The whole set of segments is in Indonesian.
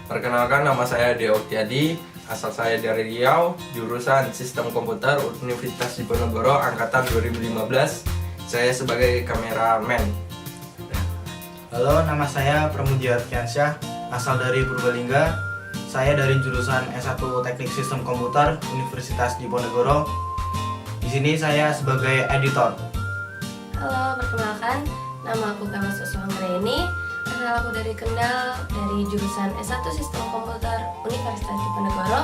Perkenalkan, nama saya Deo Oktiadi, asal saya dari Riau, jurusan Sistem Komputer Universitas Diponegoro angkatan 2015. Saya sebagai kameramen. Halo, nama saya Pramudia Arfiansyah, asal dari Purbalingga. Saya dari jurusan S1 Teknik Sistem Komputer Universitas Diponegoro. Di sini saya sebagai editor. Halo, perkenalkan, nama aku Kamal Suswanggreni. Asal aku dari Kendal, dari jurusan S1 Sistem Komputer Universitas Diponegoro.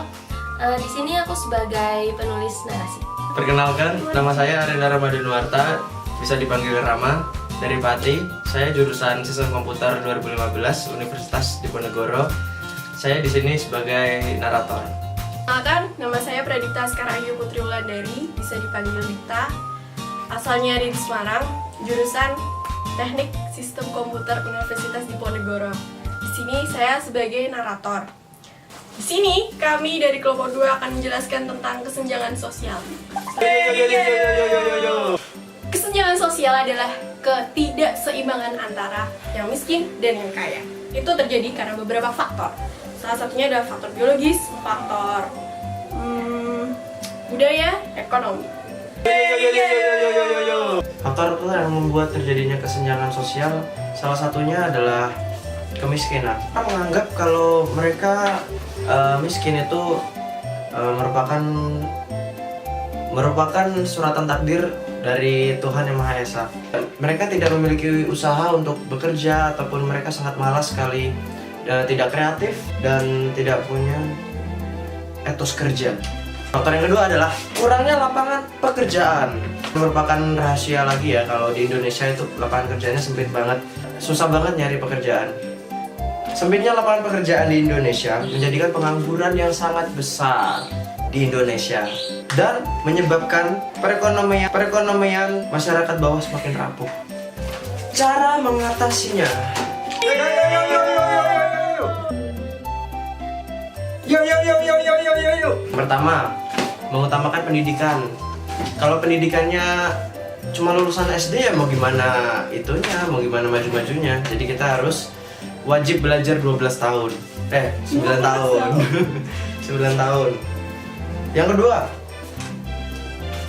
Di sini aku sebagai penulis narasi. Perkenalkan, nama saya Arenda Ramadanwarta, bisa dipanggil Rama, dari Pati. Saya jurusan Sistem Komputer 2015 Universitas Diponegoro. Saya di sini sebagai narator. Perkenalkan, nama saya Pradipta Askarayu Putri Wulandari, bisa dipanggil Dipta. Asalnya dari Semarang, jurusan Teknik Sistem Komputer Universitas Diponegoro. Di sini saya sebagai narator. Di sini kami dari kelompok 2 akan menjelaskan tentang kesenjangan sosial. Kesenjangan sosial adalah ketidakseimbangan antara yang miskin dan yang kaya. Itu terjadi karena beberapa faktor. Salah satunya adalah faktor biologis, faktor budaya, ekonomi. Faktor yang membuat terjadinya kesenjangan sosial salah satunya adalah kemiskinan. Kita menganggap kalau mereka miskin itu merupakan suratan takdir dari Tuhan Yang Maha Esa. Mereka tidak memiliki usaha untuk bekerja ataupun mereka sangat malas sekali, dan tidak kreatif dan tidak punya etos kerja. Faktor yang kedua adalah kurangnya lapangan pekerjaan. Merupakan rahasia lagi ya, kalau di Indonesia itu lapangan kerjanya sempit banget. Susah banget nyari pekerjaan. Sempitnya lapangan pekerjaan di Indonesia menjadikan pengangguran yang sangat besar di Indonesia dan menyebabkan perekonomian masyarakat bawah semakin rapuh. Cara mengatasinya. Pertama, mengutamakan pendidikan. Kalau pendidikannya cuma lulusan SD ya mau gimana itunya, mau gimana maju-majunya. Jadi kita harus wajib belajar 12 tahun. 9 tahun. 9 tahun. Yang kedua,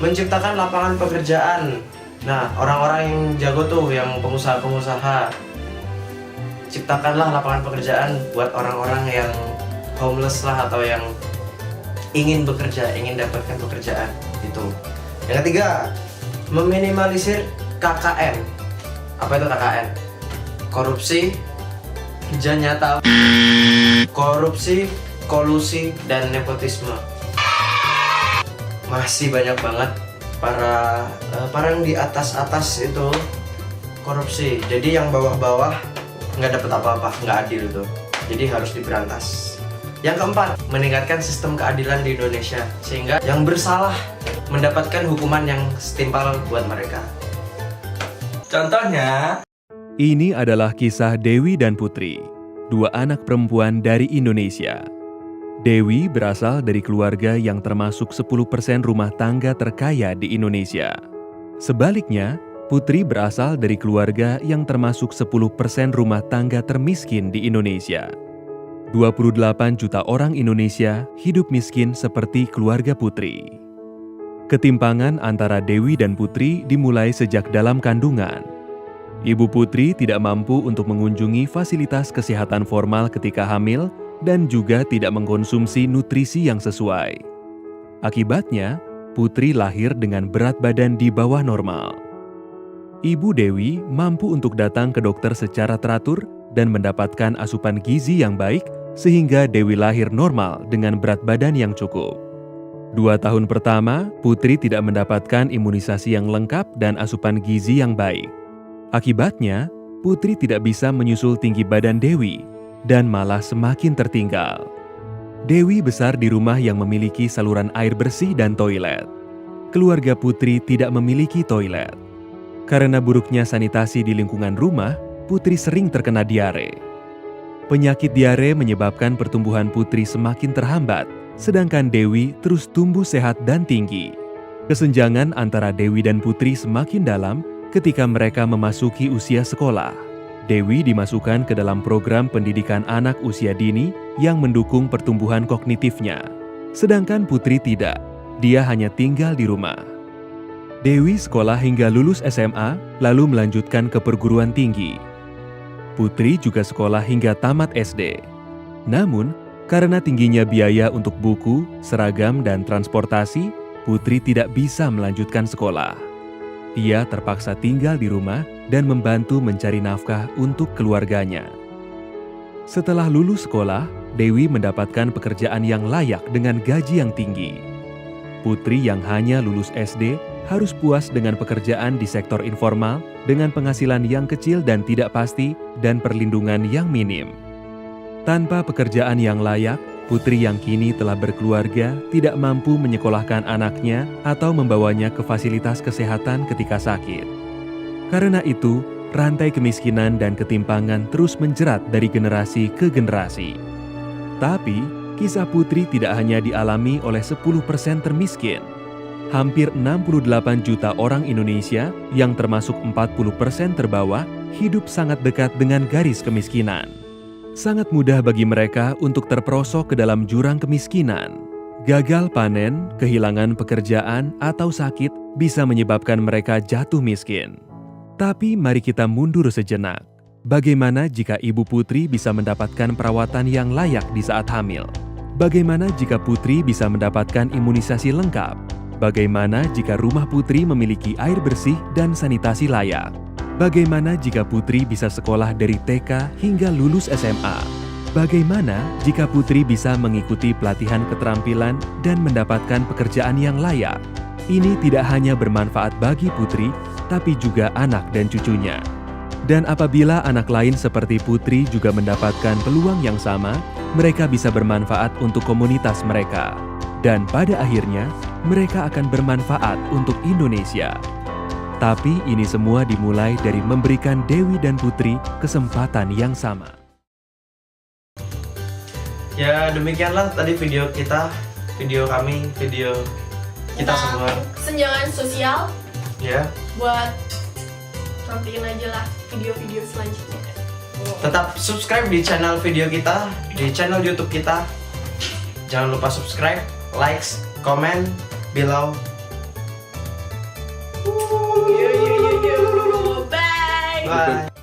menciptakan lapangan pekerjaan. Nah, orang-orang yang jago tuh, yang pengusaha-pengusaha, ciptakanlah lapangan pekerjaan buat orang-orang yang homeless lah, atau yang ingin bekerja, ingin dapatkan pekerjaan itu. Yang ketiga, meminimalisir KKN. Apa itu KKN? Korupsi, kerja nyata, korupsi, kolusi, dan nepotisme. Masih banyak banget para yang di atas itu korupsi. Jadi yang bawah-bawah nggak dapat apa-apa, nggak adil tuh. Jadi harus diberantas. Yang keempat, meningkatkan sistem keadilan di Indonesia sehingga yang bersalah mendapatkan hukuman yang setimpal buat mereka. Contohnya, ini adalah kisah Dewi dan Putri, dua anak perempuan dari Indonesia. Dewi berasal dari keluarga yang termasuk 10% rumah tangga terkaya di Indonesia. Sebaliknya, Putri berasal dari keluarga yang termasuk 10% rumah tangga termiskin di Indonesia. 28 juta orang Indonesia hidup miskin seperti keluarga Putri. Ketimpangan antara Dewi dan Putri dimulai sejak dalam kandungan. Ibu Putri tidak mampu untuk mengunjungi fasilitas kesehatan formal ketika hamil dan juga tidak mengkonsumsi nutrisi yang sesuai. Akibatnya, Putri lahir dengan berat badan di bawah normal. Ibu Dewi mampu untuk datang ke dokter secara teratur dan mendapatkan asupan gizi yang baik sehingga Dewi lahir normal dengan berat badan yang cukup. 2 tahun pertama, Putri tidak mendapatkan imunisasi yang lengkap dan asupan gizi yang baik. Akibatnya, Putri tidak bisa menyusul tinggi badan Dewi dan malah semakin tertinggal. Dewi besar di rumah yang memiliki saluran air bersih dan toilet. Keluarga Putri tidak memiliki toilet. Karena buruknya sanitasi di lingkungan rumah, Putri sering terkena diare. Penyakit diare menyebabkan pertumbuhan Putri semakin terhambat, sedangkan Dewi terus tumbuh sehat dan tinggi. Kesenjangan antara Dewi dan Putri semakin dalam ketika mereka memasuki usia sekolah. Dewi dimasukkan ke dalam program pendidikan anak usia dini yang mendukung pertumbuhan kognitifnya. Sedangkan Putri tidak, dia hanya tinggal di rumah. Dewi sekolah hingga lulus SMA, lalu melanjutkan ke perguruan tinggi. Putri juga sekolah hingga tamat SD. Namun, karena tingginya biaya untuk buku, seragam, dan transportasi, Putri tidak bisa melanjutkan sekolah. Ia terpaksa tinggal di rumah dan membantu mencari nafkah untuk keluarganya. Setelah lulus sekolah, Dewi mendapatkan pekerjaan yang layak dengan gaji yang tinggi. Putri yang hanya lulus SD harus puas dengan pekerjaan di sektor informal dengan penghasilan yang kecil dan tidak pasti dan perlindungan yang minim. Tanpa pekerjaan yang layak, Putri yang kini telah berkeluarga tidak mampu menyekolahkan anaknya atau membawanya ke fasilitas kesehatan ketika sakit. Karena itu, rantai kemiskinan dan ketimpangan terus menjerat dari generasi ke generasi. Tapi, kisah Putri tidak hanya dialami oleh 10% termiskin. Hampir 68 juta orang Indonesia yang termasuk 40% terbawah hidup sangat dekat dengan garis kemiskinan. Sangat mudah bagi mereka untuk terperosok ke dalam jurang kemiskinan. Gagal panen, kehilangan pekerjaan, atau sakit bisa menyebabkan mereka jatuh miskin. Tapi mari kita mundur sejenak. Bagaimana jika Ibu Putri bisa mendapatkan perawatan yang layak di saat hamil? Bagaimana jika Putri bisa mendapatkan imunisasi lengkap? Bagaimana jika rumah Putri memiliki air bersih dan sanitasi layak? Bagaimana jika Putri bisa sekolah dari TK hingga lulus SMA? Bagaimana jika Putri bisa mengikuti pelatihan keterampilan dan mendapatkan pekerjaan yang layak? Ini tidak hanya bermanfaat bagi Putri, tapi juga anak dan cucunya. Dan apabila anak lain seperti Putri juga mendapatkan peluang yang sama, mereka bisa bermanfaat untuk komunitas mereka. Dan pada akhirnya, mereka akan bermanfaat untuk Indonesia. Tapi ini semua dimulai dari memberikan Dewi dan Putri kesempatan yang sama. Ya, demikianlah tadi video kita, video kami, video kita semua. Kesenjangan sosial Ya, buat nantiin aja lah video-video selanjutnya. tetap subscribe di channel video kita, di channel YouTube kita. Jangan lupa subscribe, likes, comment below. Bye. Bye.